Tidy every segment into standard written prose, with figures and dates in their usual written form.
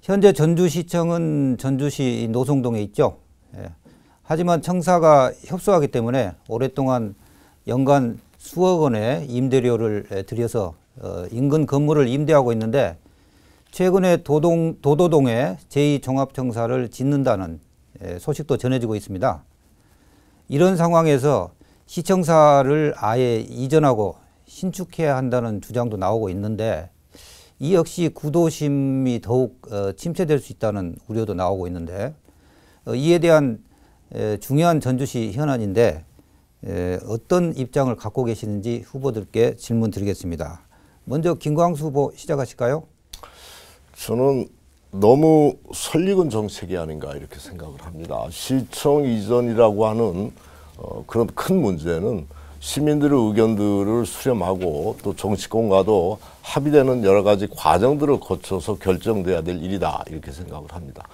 현재 전주시청은 전주시 노송동에 있죠. 예. 하지만 청사가 협소하기 때문에 오랫동안 연간 수억 원의 임대료를 들여서 인근 건물을 임대하고 있는데 최근에 도도동에 제2종합청사를 짓는다는 소식도 전해지고 있습니다. 이런 상황에서 시청사를 아예 이전하고 신축해야 한다는 주장도 나오고 있는데 이 역시 구도심이 더욱 침체될 수 있다는 우려도 나오고 있는데 이에 대한 중요한 전주시 현안인데 어떤 입장을 갖고 계시는지 후보들께 질문 드리겠습니다. 먼저 김광수 후보 시작하실까요? 저는 너무 설익은 정책이 아닌가 이렇게 생각을 합니다. 시청 이전이라고 하는 그런 큰 문제는 시민들의 의견들을 수렴하고 또 정치권과도 합의되는 여러 가지 과정들을 거쳐서 결정돼야 될 일이다 이렇게 생각을 합니다.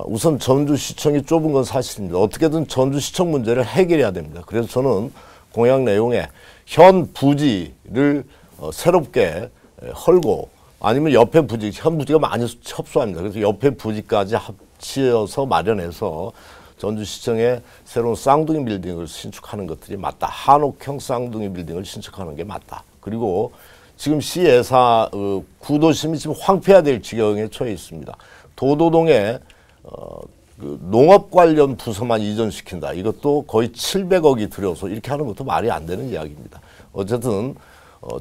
우선 전주시청이 좁은 건 사실입니다. 어떻게든 전주시청 문제를 해결해야 됩니다. 그래서 저는 공약 내용에 현 부지를 새롭게 헐고 아니면 옆에 부지, 현 부지가 많이 협소합니다. 그래서 옆에 부지까지 합치어서 마련해서 전주시청에 새로운 쌍둥이 빌딩을 신축하는 것들이 맞다. 한옥형 쌍둥이 빌딩을 신축하는 게 맞다. 그리고 지금 시예사 구도심이 지금 황폐해야 될 지경에 처해 있습니다. 도도동에 그 농업 관련 부서만 이전시킨다. 이것도 거의 700억이 들여서 이렇게 하는 것도 말이 안 되는 이야기입니다. 어쨌든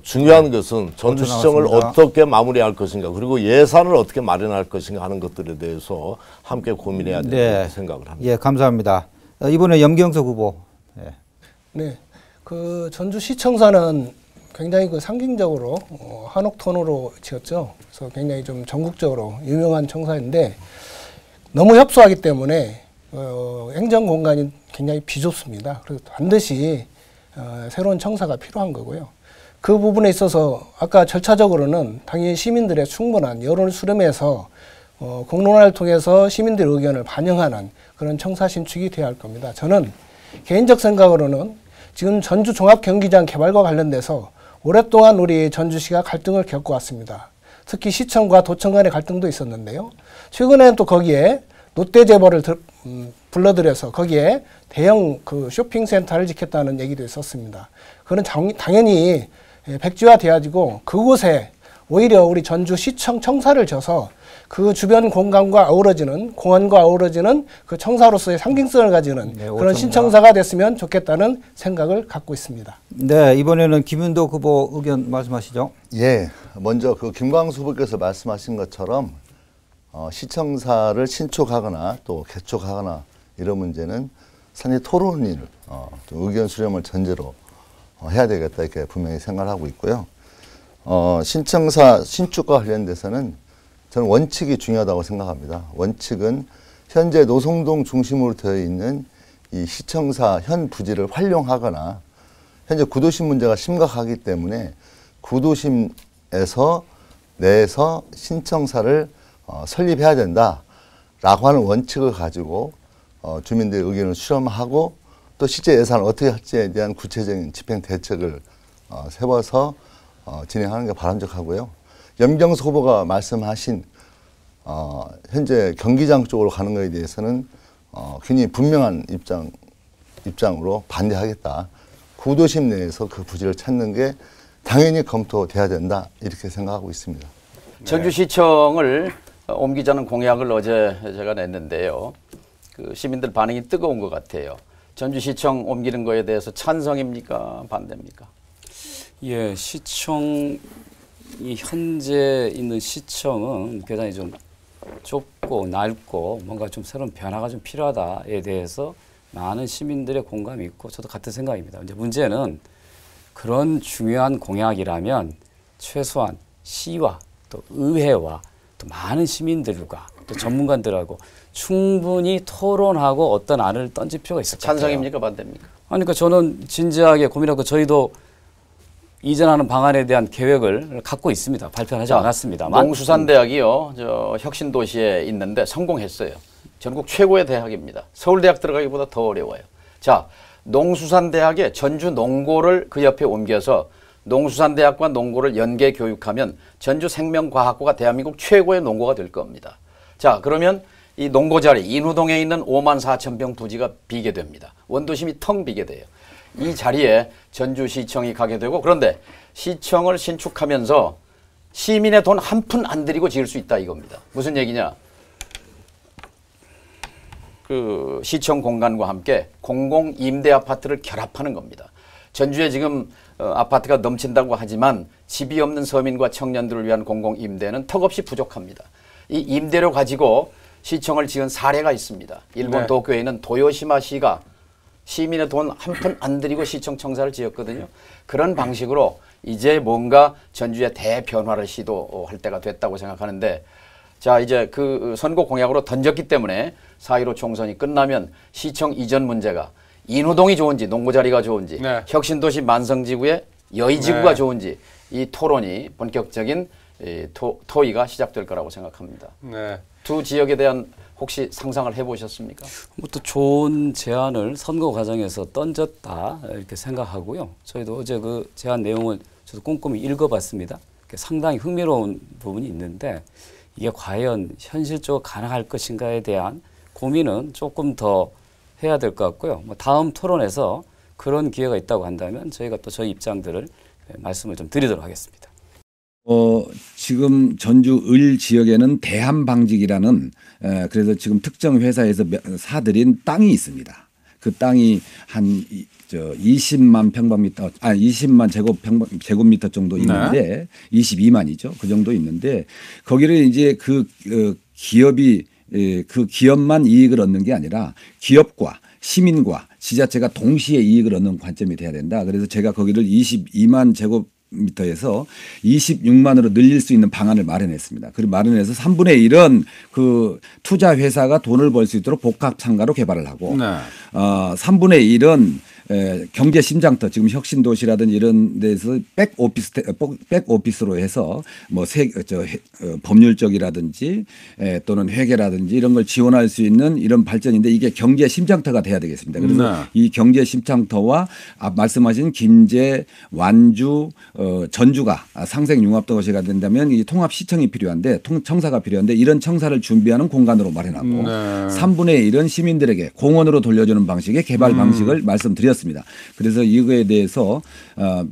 중요한 것은 전주시청을 어떻게 마무리할 것인가 그리고 예산을 어떻게 마련할 것인가 하는 것들에 대해서 함께 고민해야 된다고 생각을 합니다. 예, 감사합니다. 이번에 염경석 후보. 예. 네, 그 전주시청사는 굉장히 그 상징적으로 한옥톤으로 지었죠. 그래서 굉장히 좀 전국적으로 유명한 청사인데 너무 협소하기 때문에 행정 공간이 굉장히 비좁습니다. 그래서 반드시 새로운 청사가 필요한 거고요. 그 부분에 있어서 아까 절차적으로는 당연히 시민들의 충분한 여론을 수렴해서 공론화를 통해서 시민들의 의견을 반영하는 그런 청사 신축이 되어야 할 겁니다. 저는 개인적 생각으로는 지금 전주 종합경기장 개발과 관련돼서 오랫동안 우리 전주시가 갈등을 겪어왔습니다. 특히 시청과 도청 간의 갈등도 있었는데요. 최근에는 또 거기에 롯데제보를 불러들여서 거기에 대형 그 쇼핑센터를 짓겠다는 얘기도 있었습니다. 그건 당연히 백지화돼가지고 그곳에 오히려 우리 전주시청 청사를 져서 그 주변 공간과 어우러지는 공원과 어우러지는 그 청사로서의 상징성을 가지는 그런 신청사가 됐으면 좋겠다는 생각을 갖고 있습니다. 네, 이번에는 김윤덕 후보 의견 말씀하시죠. 예, 먼저 그 김광수 후보께서 말씀하신 것처럼 시청사를 신축하거나 또 개축하거나 이런 문제는 상당히 토론을 의견 수렴을 전제로 해야 되겠다 이렇게 분명히 생각을 하고 있고요. 신청사 신축과 관련돼서는 저는 원칙이 중요하다고 생각합니다. 원칙은 현재 노송동 중심으로 되어 있는 이 시청사 현 부지를 활용하거나 현재 구도심 문제가 심각하기 때문에 구도심에서 내에서 신청사를 설립해야 된다라고 하는 원칙을 가지고 주민들의 의견을 수렴하고 또 실제 예산을 어떻게 할지에 대한 구체적인 집행 대책을 세워서 진행하는 게 바람직하고요. 염경수 후보가 말씀하신 현재 경기장 쪽으로 가는 것에 대해서는 굉장히 분명한 입장으로 반대하겠다. 구도심 내에서 그 부지를 찾는 게 당연히 검토돼야 된다 이렇게 생각하고 있습니다. 전주시청을 옮기자는 공약을 어제 제가 냈는데요. 그 시민들 반응이 뜨거운 것 같아요. 전주시청 옮기는 거에 대해서 찬성입니까? 반대입니까? 예, 시청이 현재 있는 시청은 굉장히 좀 좁고 낡고 뭔가 좀 새로운 변화가 좀 필요하다에 대해서 많은 시민들의 공감이 있고 저도 같은 생각입니다. 이제 문제는 그런 중요한 공약이라면 최소한 시와 또 의회와 또 많은 시민들과 또 전문가들하고 충분히 토론하고 어떤 안을 던질 필요가 있을 것 같아요. 찬성입니까? 반대입니까? 그러니까 저는 진지하게 고민하고 저희도 이전하는 방안에 대한 계획을 갖고 있습니다. 발표하지 않았습니다만. 농수산대학이요. 저 혁신도시에 있는데 성공했어요. 전국 최고의 대학입니다. 서울대학 들어가기보다 더 어려워요. 자, 농수산대학에 전주 농고를 그 옆에 옮겨서 농수산대학과 농고를 연계 교육하면 전주 생명과학고가 대한민국 최고의 농고가 될 겁니다. 자, 그러면 이 농고 자리 인후동에 있는 54,000평 부지가 비게 됩니다. 원도심이 텅 비게 돼요. 이 자리에 전주시청이 가게 되고, 그런데 시청을 신축하면서 시민의 돈 한 푼 안 들이고 지을 수 있다 이겁니다. 무슨 얘기냐? 그 시청 공간과 함께 공공 임대 아파트를 결합하는 겁니다. 전주에 지금 아파트가 넘친다고 하지만 집이 없는 서민과 청년들을 위한 공공 임대는 턱없이 부족합니다. 이 임대료 가지고 시청을 지은 사례가 있습니다. 일본 네. 도쿄에 있는 도요시마시가 시민의 돈 한 푼 안 들이고 시청 청사를 지었거든요. 그런 방식으로 이제 뭔가 전주의 대변화를 시도할 때가 됐다고 생각하는데, 자, 이제 그 선거 공약으로 던졌기 때문에 4.15 총선이 끝나면 시청 이전 문제가 인후동이 좋은지 농고 자리가 좋은지 네. 혁신도시 만성지구의 여의지구가 네. 좋은지 이 토론이 본격적인 토의가 시작될 거라고 생각합니다. 네. 두 지역에 대한 혹시 상상을 해보셨습니까? 또 좋은 제안을 선거 과정에서 던졌다 이렇게 생각하고요. 저희도 어제 그 제안 내용을 저도 꼼꼼히 읽어봤습니다. 상당히 흥미로운 부분이 있는데 이게 과연 현실적으로 가능할 것인가에 대한 고민은 조금 더 해야 될 것 같고요. 뭐 다음 토론에서 그런 기회가 있다고 한다면 저희가 또 저희 입장들을 말씀을 좀 드리도록 하겠습니다. 지금 전주 을 지역에는 대한방직이라는 그래서 지금 특정 회사에서 사들인 땅이 있습니다. 그 땅이 한 20만 평방미터, 20만 제곱미터 정도 있는데 22만이죠. 그 정도 있는데 거기를 이제 그 기업이 그 기업만 이익을 얻는 게 아니라 기업과 시민과 지자체가 동시에 이익을 얻는 관점이 돼야 된다. 그래서 제가 거기를 22만 제곱미터에서 26만으로 늘릴 수 있는 방안을 마련했습니다. 그리고 마련해서 3분의 1은 그 투자 회사가 돈을 벌 수 있도록 복합 상가로 개발을 하고, 네. 3분의 1은 경제 심장터 지금 혁신도시라든지 이런 데서 백오피스로 해서 뭐 법률적이라든지 또는 회계라든지 이런 걸 지원할 수 있는 이런 발전인데 이게 경제 심장터가 돼야 되겠습니다. 그래서 네. 이 경제 심장터와 말씀하신 김제, 완주, 전주가 상생융합도시가 된다면 이 통합시청이 필요한데 청사가 필요한데 이런 청사를 준비하는 공간으로 마련하고 네. 3분의 1은 시민들에게 공원으로 돌려주는 방식의 개발 방식을 말씀드렸습니다. 그래서 이거에 대해서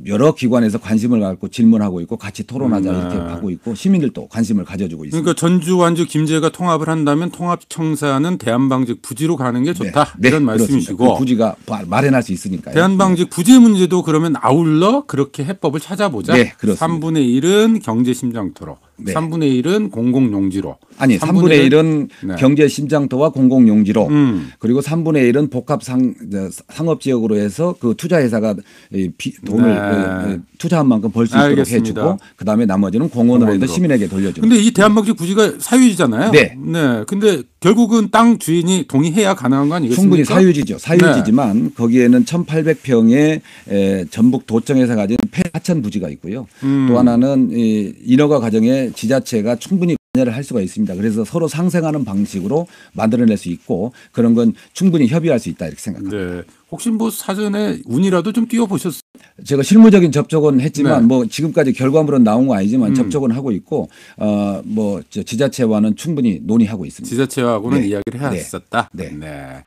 여러 기관에서 관심을 갖고 질문하고 있고 같이 토론하자 이렇게 하고 있고 시민들도 관심을 가져주고 있습니다. 그러니까 전주, 완주, 김제가 통합을 한다면 통합청사는 대한방직 부지로 가는 게 좋다. 네, 이런 그렇습니다. 말씀이시고. 그 부지가 마련할 수 있으니까요. 대한방직 부지 문제도 그러면 아울러 그렇게 해법을 찾아보자. 네, 그렇습니다. 3분의 1은 경제심장터로, 네. 3분의 1은 공공용지로. 아니 3분의 1은 네. 경제심장터와 공공용지로 그리고 3분의 1은 복합 상업지역으로 해서 그 투자회사가 돈을 투자한 만큼 벌 수 있도록 알겠습니다. 해주고 그다음에 나머지는 공원으로 해서 시민에게 돌려주는. 근데 이 대한방직 부지가 사유지잖아요. 네. 네. 근데 결국은 땅 주인이 동의해야 가능한 거 아니겠습니까? 충분히 사유지죠. 사유지지만 거기에는 1,800평의 전북 도청에서 가진 폐하천 부지가 있고요. 또 하나는 인허가 과정에 지자체가 충분히 관여를 할 수가 있습니다. 그래서 서로 상생하는 방식으로 만들어낼 수 있고 그런 건 충분히 협의할 수 있다 이렇게 생각합니다. 네. 혹시 뭐 사전에 운이라도 좀 띄워보셨어요? 제가 실무적인 접촉은 했지만 네. 뭐 지금까지 결과물은 나온 건 아니지만 접촉은 하고 있고 뭐 지자체와는 충분히 논의하고 있습니다. 지자체하고는 네. 이야기를 네. 했었다. 네. 네.